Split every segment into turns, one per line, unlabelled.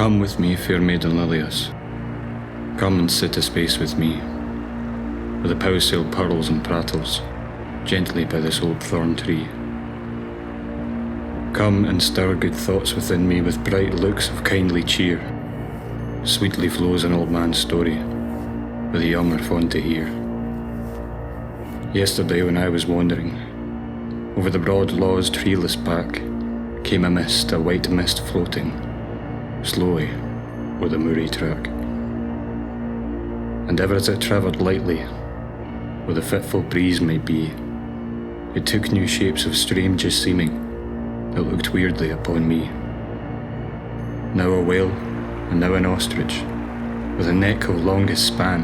Come with me, fair maiden Lilias. Come and sit a space with me, where the Powsail purls and prattles gently by this old thorn tree. Come and stir good thoughts within me with bright looks of kindly cheer. Sweetly flows an old man's story, but the young are fond to hear. Yesterday when I was wandering, over the broad law's treeless back came a mist, a white mist floating, slowly o'er the moory track. And ever as it travelled lightly, where the fitful breeze might be, it took new shapes of strangest seeming that looked weirdly upon me. Now a whale, and now an ostrich, with a neck of longest span,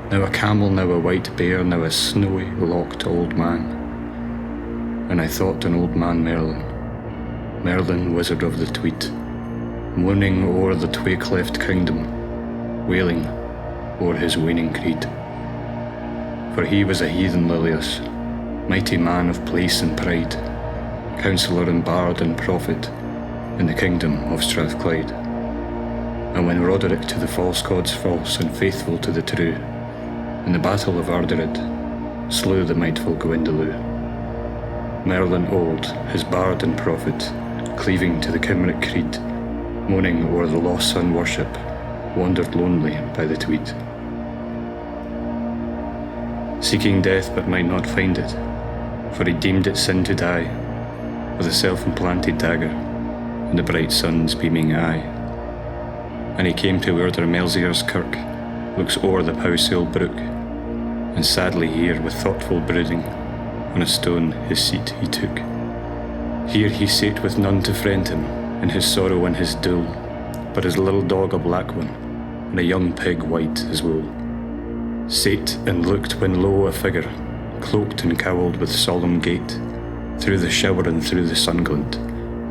now a camel, now a white bear, now a snowy, locked old man. And I thought on old man Merlin, Merlin, wizard of the Tweed, moaning o'er the tway-cleft kingdom, wailing o'er his waning creed. For he was a heathen Lilias, mighty man of place and pride, counsellor and bard and prophet in the kingdom of Strathclyde. And when Roderick to the false gods false and faithful to the true, in the battle of Arderydd, slew the mightful Gwendolew, Merlin old, his bard and prophet, cleaving to the Cymric creed, moaning o'er the lost sun worship, wandered lonely by the Tweed. Seeking death but might not find it, for he deemed it sin to die, with a self-implanted dagger in the bright sun's beaming eye. And he came to where Drumelzier Kirk looks o'er the Powsail brook, and sadly here with thoughtful brooding, on a stone his seat he took. Here he sate with none to friend him, in his sorrow and his dole, but his little dog a black one, and a young pig white as wool. Sate and looked when lo a figure, cloaked and cowled with solemn gait, through the shower and through the sunglint,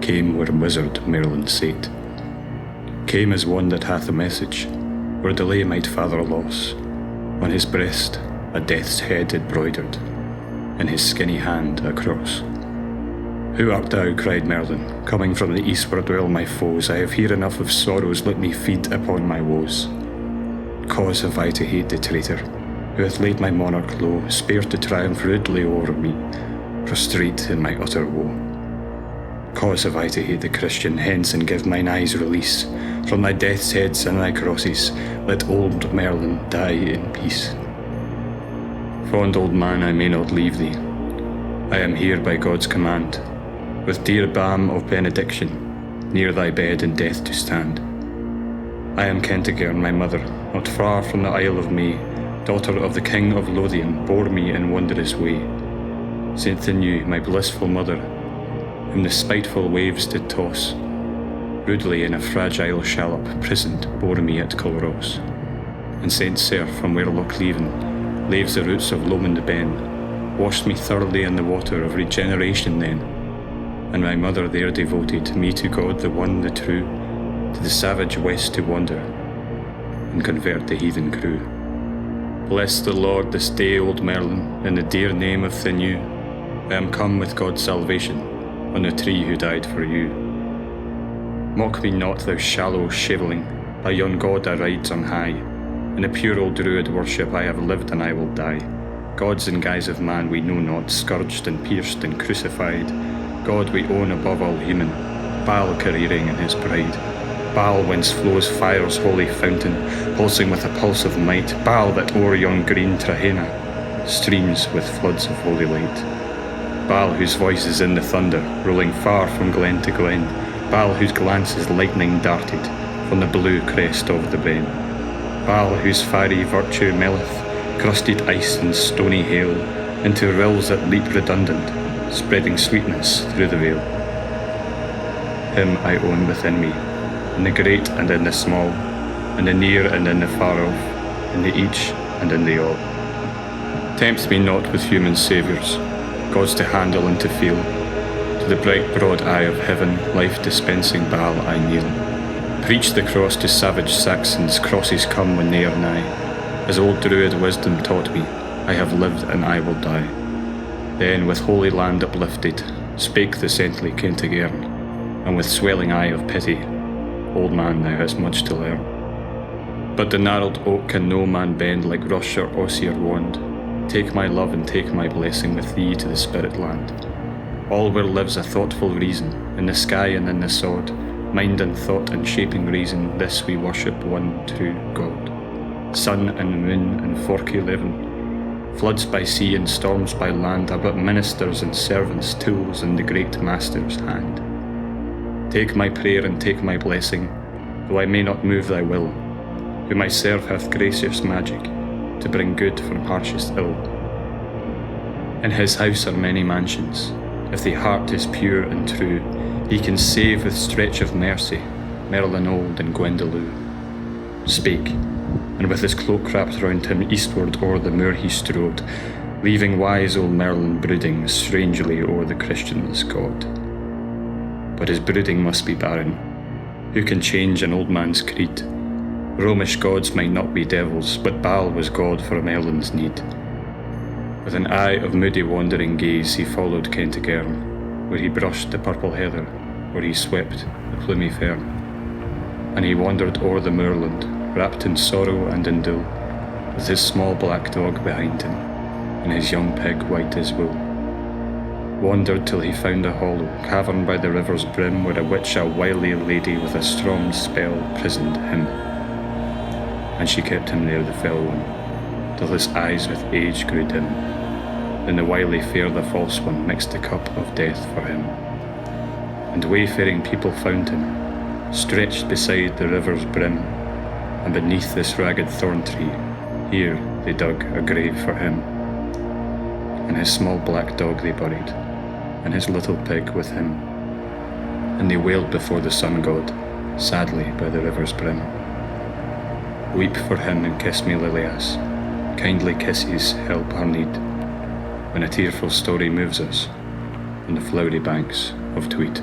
came where wizard Merlin sate. Came as one that hath a message, where delay might father loss. On his breast a death's head embroidered, in his skinny hand a cross. Who art thou? Cried Merlin, coming from the east where dwell my foes. I have here enough of sorrows, let me feed upon my woes. Cause have I to hate the traitor, who hath laid my monarch low, spared to triumph rudely over me, prostrate in my utter woe. Cause have I to hate the Christian, hence and give mine eyes release from thy death's heads and thy crosses, let old Merlin die in peace. Fond old man, I may not leave thee, I am here by God's command, with dear balm of benediction, near thy bed in death to stand. I am Kentigern, my mother, not far from the Isle of May, daughter of the King of Lothian, bore me in wondrous way. Saint Thinnu, my blissful mother, whom the spiteful waves did toss, rudely in a fragile shallop prisoned bore me at Culross. And Saint Serf, from where Lochleven laves the roots of Lomond Ben, washed me thoroughly in the water of regeneration then, and my mother there devoted me to God the one, the true, to the savage west to wander, and convert the heathen crew. Bless the Lord this day, old Merlin, in the dear name of Thinnu, I am come with God's salvation, on the tree who died for you. Mock me not, thou shallow shaveling, by yon God I rides on high, in the pure old druid worship I have lived and I will die. Gods in guise of man we know not, scourged and pierced and crucified, God we own above all human, Baal careering in his pride. Baal whence flows fire's holy fountain, pulsing with a pulse of might, Baal that o'er yon green Trahena streams with floods of holy light. Baal whose voice is in the thunder, rolling far from glen to glen, Baal whose glance is lightning darted from the blue crest of the Ben. Baal whose fiery virtue melleth crusted ice and stony hail into rills that leap redundant, spreading sweetness through the vale. Him I own within me, in the great and in the small, in the near and in the far off, in the each and in the all. Tempt me not with human saviours, gods to handle and to feel. To the bright broad eye of heaven, life-dispensing Baal I kneel. Preach the cross to savage Saxons, crosses come when they are nigh. As old druid wisdom taught me, I have lived and I will die. Then with holy land uplifted, spake the saintly Kentigern, and with swelling eye of pity, old man, thou hast much to learn. But the gnarled oak can no man bend like rush or osier wand. Take my love and take my blessing with thee to the spirit land. All where lives a thoughtful reason, in the sky and in the sod, mind and thought and shaping reason, this we worship one true God. Sun and moon and forky living, floods by sea and storms by land are but ministers and servants, tools in the great Master's hand. Take my prayer and take my blessing, though I may not move thy will, who my serve hath gracious magic, to bring good from harshest ill. In his house are many mansions, if the heart is pure and true, he can save with stretch of mercy, Merlin old and Gwendolew. Spake, and with his cloak wrapped round him eastward o'er the moor he strode, leaving wise old Merlin brooding strangely o'er the Christian's God. But his brooding must be barren. Who can change an old man's creed? Romish gods might not be devils, but Baal was God for Merlin's need. With an eye of moody wandering gaze he followed Kentigern, where he brushed the purple heather, where he swept the plumy fern. And he wandered o'er the moorland, wrapped in sorrow and in dule, with his small black dog behind him, and his young pig white as wool. Wandered till he found a hollow, cavern by the river's brim, where a witch, a wily lady with a strong spell, prisoned him. And she kept him there, the fell one, till his eyes with age grew dim. Then the wily fair, the false one, mixed the cup of death for him. And wayfaring people found him, stretched beside the river's brim, and beneath this ragged thorn tree, here they dug a grave for him. And his small black dog they buried, and his little pig with him. And they wailed before the sun god, sadly by the river's brim. Weep for him and kiss me, Lilias. Kindly kisses help our need, when a tearful story moves us on the flowery banks of Tweed.